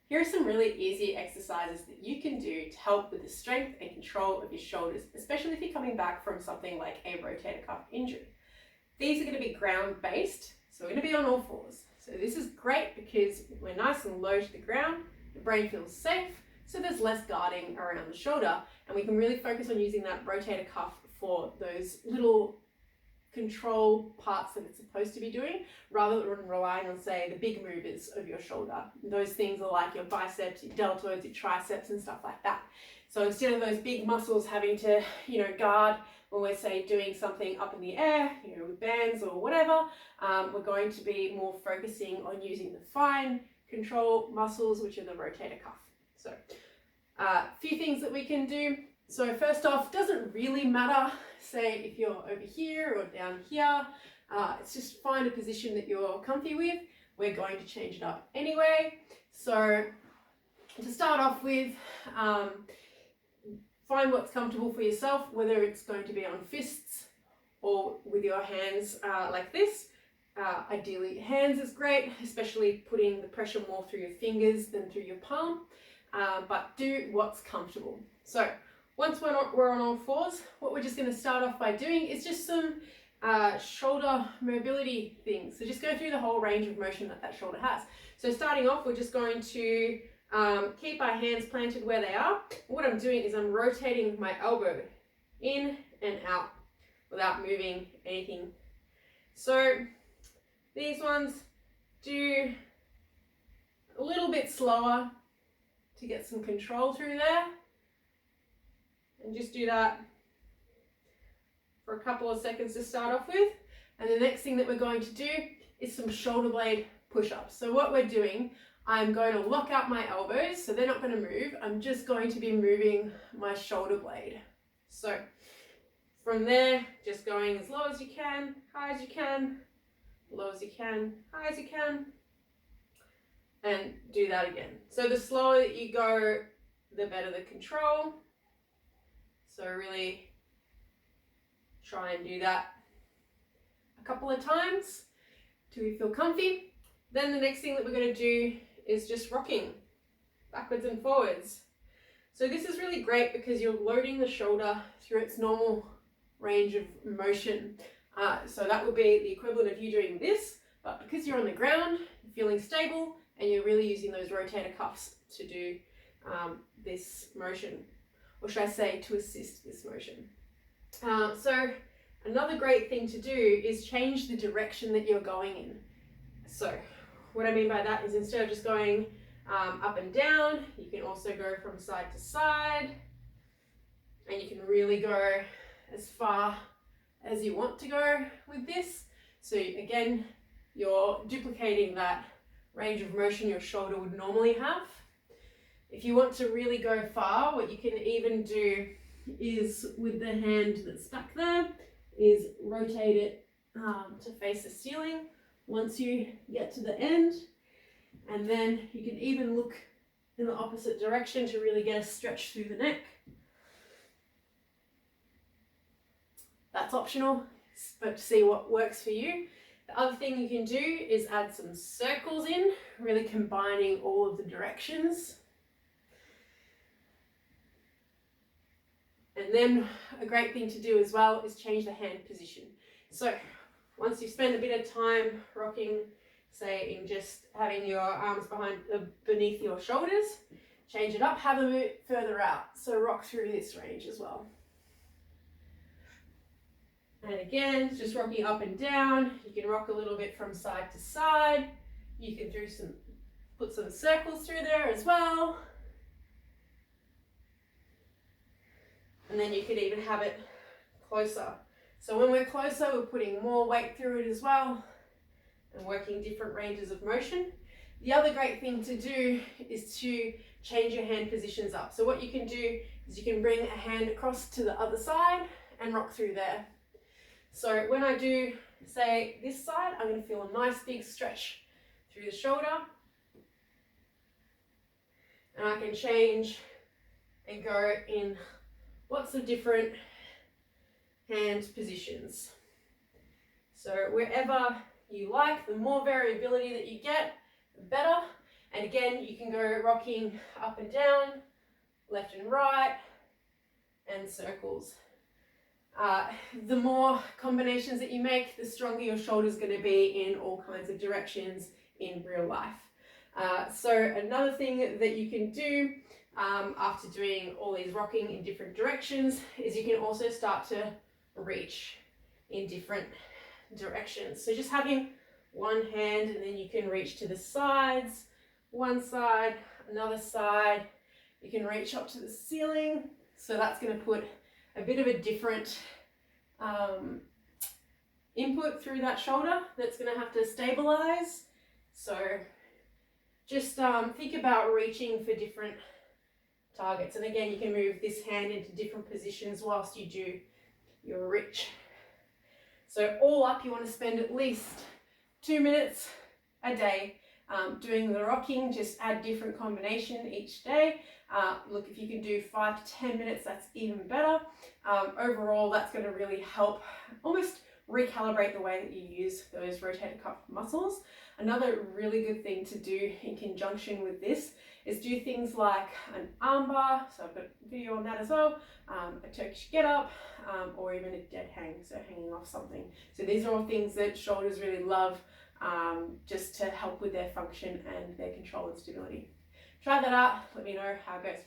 Here are some really easy exercises that you can do to help with the strength and control of your shoulders, especially if you're coming back from something like a rotator cuff injury. These are going to be ground-based, so we're going to be on all fours. So this is great because we're nice and low to the ground, the brain feels safe, so there's less guarding around the shoulder, and we can really focus on using that rotator cuff for those little control parts that it's supposed to be doing, rather than relying on, say, the big movers of your shoulder. Those things are like your biceps, your deltoids, your triceps, and stuff like that. So instead of those big muscles having to, guard when we're, say, doing something up in the air, with bands or whatever, we're going to be more focusing on using the fine control muscles, which are the rotator cuff. So a few things that we can do. So first off, doesn't really matter, say, if you're over here or down here. It's just find a position that you're comfy with. We're going to change it up anyway. So to start off with, find what's comfortable for yourself, whether it's going to be on fists or with your hands like this. Ideally, hands is great, especially putting the pressure more through your fingers than through your palm, but do what's comfortable. So once we're on all fours, what we're just going to start off by doing is just some shoulder mobility things. So just go through the whole range of motion that shoulder has. So starting off, we're just going to keep our hands planted where they are. What I'm doing is I'm rotating my elbow in and out without moving anything. So these ones, do a little bit slower to get some control through there. And just do that for a couple of seconds to start off with. And the next thing that we're going to do is some shoulder blade push-ups. So what we're doing, I'm going to lock out my elbows, so they're not going to move. I'm just going to be moving my shoulder blade. So from there, just going as low as you can, high as you can, low as you can, high as you can, and do that again. So the slower that you go, the better the control. So really try and do that a couple of times till you feel comfy. Then the next thing that we're going to do is just rocking backwards and forwards. So this is really great because you're loading the shoulder through its normal range of motion. So that would be the equivalent of you doing this, but because you're on the ground, you're feeling stable, and you're really using those rotator cuffs to do this motion. Or should I say, to assist this motion. So another great thing to do is change the direction that you're going in. So what I mean by that is instead of just going up and down, you can also go from side to side, and you can really go as far as you want to go with this. So again, you're duplicating that range of motion your shoulder would normally have. If you want to really go far, what you can even do is with the hand that's back there, is rotate it to face the ceiling once you get to the end. And then you can even look in the opposite direction to really get a stretch through the neck. That's optional, but see what works for you. The other thing you can do is add some circles in, really combining all of the directions. And then a great thing to do as well is change the hand position. So once you've spent a bit of time rocking, say in just having your arms beneath your shoulders, change it up, have them move further out. So rock through this range as well. And again, just rocking up and down. You can rock a little bit from side to side. You can put some circles through there as well. And then you could even have it closer. So when we're closer, we're putting more weight through it as well and working different ranges of motion. The other great thing to do is to change your hand positions up. So what you can do is you can bring a hand across to the other side and rock through there. So when I do, say, this side, I'm going to feel a nice big stretch through the shoulder. And I can change and go in lots of different hand positions. So wherever you like, the more variability that you get, the better. And again, you can go rocking up and down, left and right, and circles. The more combinations that you make, the stronger your shoulder's going to be in all kinds of directions in real life. So another thing that you can do after doing all these rocking in different directions is you can also start to reach in different directions. So just having one hand, and then you can reach to the sides, one side, another side. You can reach up to the ceiling. So that's going to put a bit of a different input through that shoulder that's going to have to stabilize. So just think about reaching for different targets. And again, you can move this hand into different positions whilst you do your reach. So all up, you want to spend at least 2 minutes a day doing the rocking. Just add different combination each day. Look, if you can do 5 to 10 minutes, that's even better. Overall, that's going to really help almost recalibrate the way that you use those rotator cuff muscles. Another really good thing to do in conjunction with this is do things like an arm bar. So I've got a video on that as well. A Turkish get up, or even a dead hang, so hanging off something. So these are all things that shoulders really love, just to help with their function and their control and stability. Try that out. Let me know how it goes.